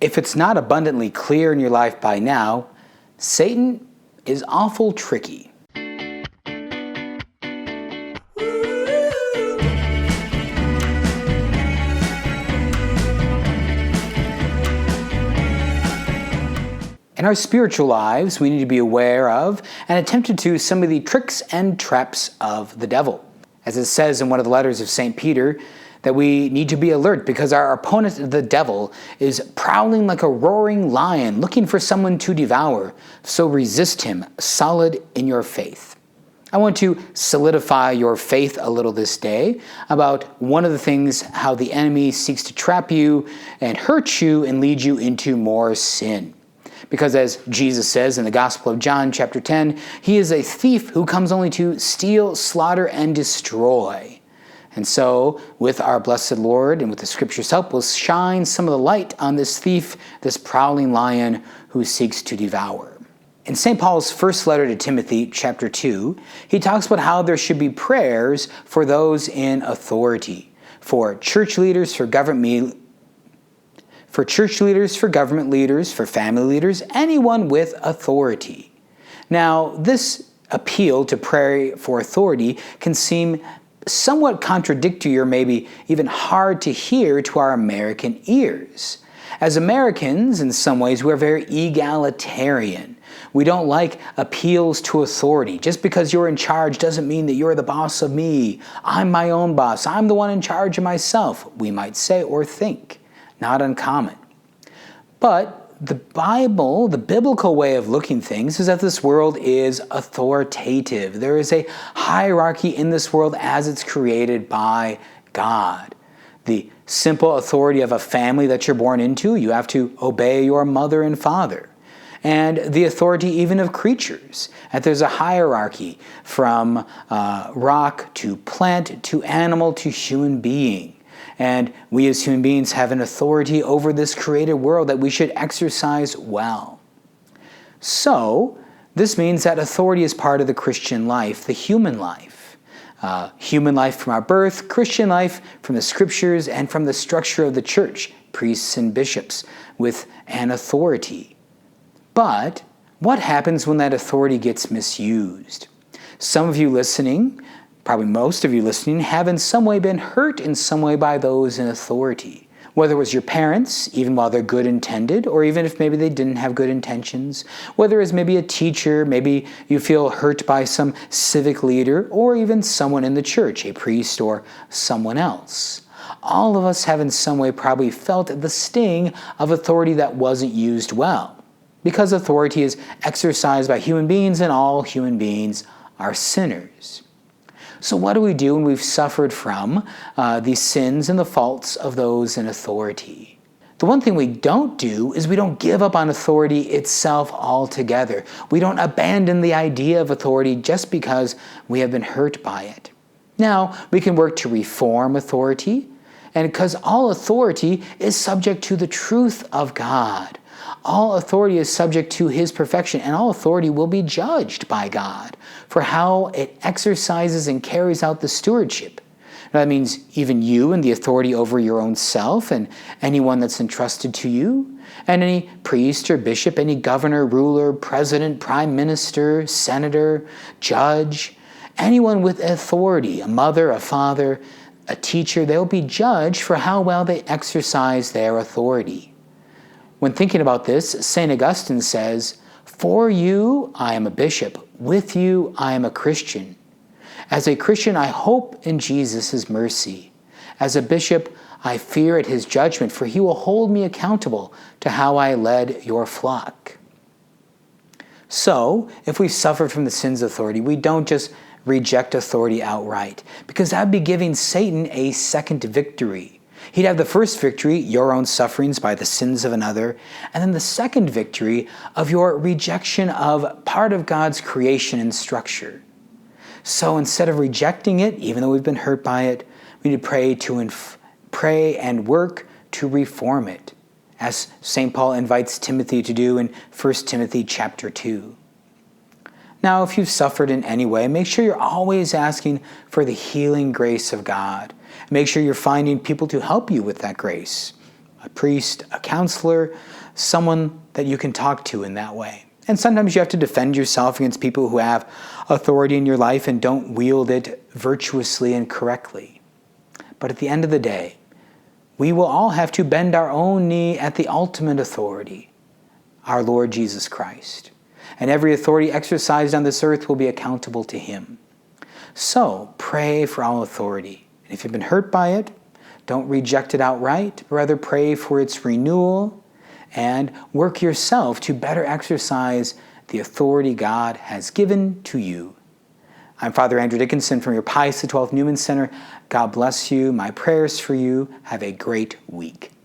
if it's not abundantly clear in your life by now, Satan is awful tricky. In our spiritual lives, we need to be aware of and attentive to some of the tricks and traps of the devil. As it says in one of the letters of St. Peter, that we need to be alert because our opponent, the devil, is prowling like a roaring lion looking for someone to devour. So resist him, solid in your faith. I want to solidify your faith a little this day about one of the things, how the enemy seeks to trap you and hurt you and lead you into more sin. Because as Jesus says in the Gospel of John, chapter 10, he is a thief who comes only to steal, slaughter, and destroy. And so, with our blessed Lord and with the Scripture's help, we'll shine some of the light on this thief, this prowling lion who seeks to devour. In St. Paul's first letter to Timothy, chapter 2, he talks about how there should be prayers for those in authority, for church leaders, for government leaders, for family leaders, anyone with authority. Now, this appeal to pray for authority can seem somewhat contradictory or maybe even hard to hear to our American ears. As Americans, in some ways, we're very egalitarian. We don't like appeals to authority. Just because you're in charge doesn't mean that you're the boss of me. I'm my own boss. I'm the one in charge of myself, we might say or think. Not uncommon. But the Bible, the biblical way of looking things, is that this world is authoritative. There is a hierarchy in this world as it's created by God. The simple authority of a family that you're born into, you have to obey your mother and father. And the authority even of creatures, that there's a hierarchy from rock to plant to animal to human being. And we as human beings have an authority over this created world that we should exercise well. So, this means that authority is part of the Christian life, the human life. Human life from our birth, Christian life from the Scriptures and from the structure of the church, priests and bishops, with an authority. But what happens when that authority gets misused? Some of you listening, probably most of you listening, have in some way been hurt in some way by those in authority. Whether it was your parents, even while they're good intended, or even if maybe they didn't have good intentions. Whether it's maybe a teacher, maybe you feel hurt by some civic leader, or even someone in the church, a priest or someone else. All of us have in some way probably felt the sting of authority that wasn't used well. Because authority is exercised by human beings and all human beings are sinners. So what do we do when we've suffered from the sins and the faults of those in authority? The one thing we don't do is we don't give up on authority itself altogether. We don't abandon the idea of authority just because we have been hurt by it. Now, we can work to reform authority, and because all authority is subject to the truth of God. All authority is subject to His perfection, and all authority will be judged by God for how it exercises and carries out the stewardship. Now, that means even you and the authority over your own self and anyone that's entrusted to you, and any priest or bishop, any governor, ruler, president, prime minister, senator, judge, anyone with authority, a mother, a father, a teacher, they'll be judged for how well they exercise their authority. When thinking about this, St. Augustine says, "For you I am a bishop, with you I am a Christian. As a Christian I hope in Jesus' mercy. As a bishop I fear at His judgment, for He will hold me accountable to how I led your flock." So, if we suffer from the sins of authority, we don't just reject authority outright, because that would be giving Satan a second victory. He'd have the first victory, your own sufferings by the sins of another, and then the second victory of your rejection of part of God's creation and structure. So instead of rejecting it, even though we've been hurt by it, we need to pray and work to reform it, as St. Paul invites Timothy to do in 1 Timothy chapter 2. Now, if you've suffered in any way, make sure you're always asking for the healing grace of God. Make sure you're finding people to help you with that grace. a priest, a counselor, someone that you can talk to in that way. And sometimes you have to defend yourself against people who have authority in your life and don't wield it virtuously and correctly. But at the end of the day, we will all have to bend our own knee at the ultimate authority, our Lord Jesus Christ. And every authority exercised on this earth will be accountable to Him. So pray for all authority. And if you've been hurt by it, don't reject it outright, but rather pray for its renewal and work yourself to better exercise the authority God has given to you. I'm Father Andrew Dickinson from your Pius XII Newman Center. God bless you. My prayers for you. Have a great week.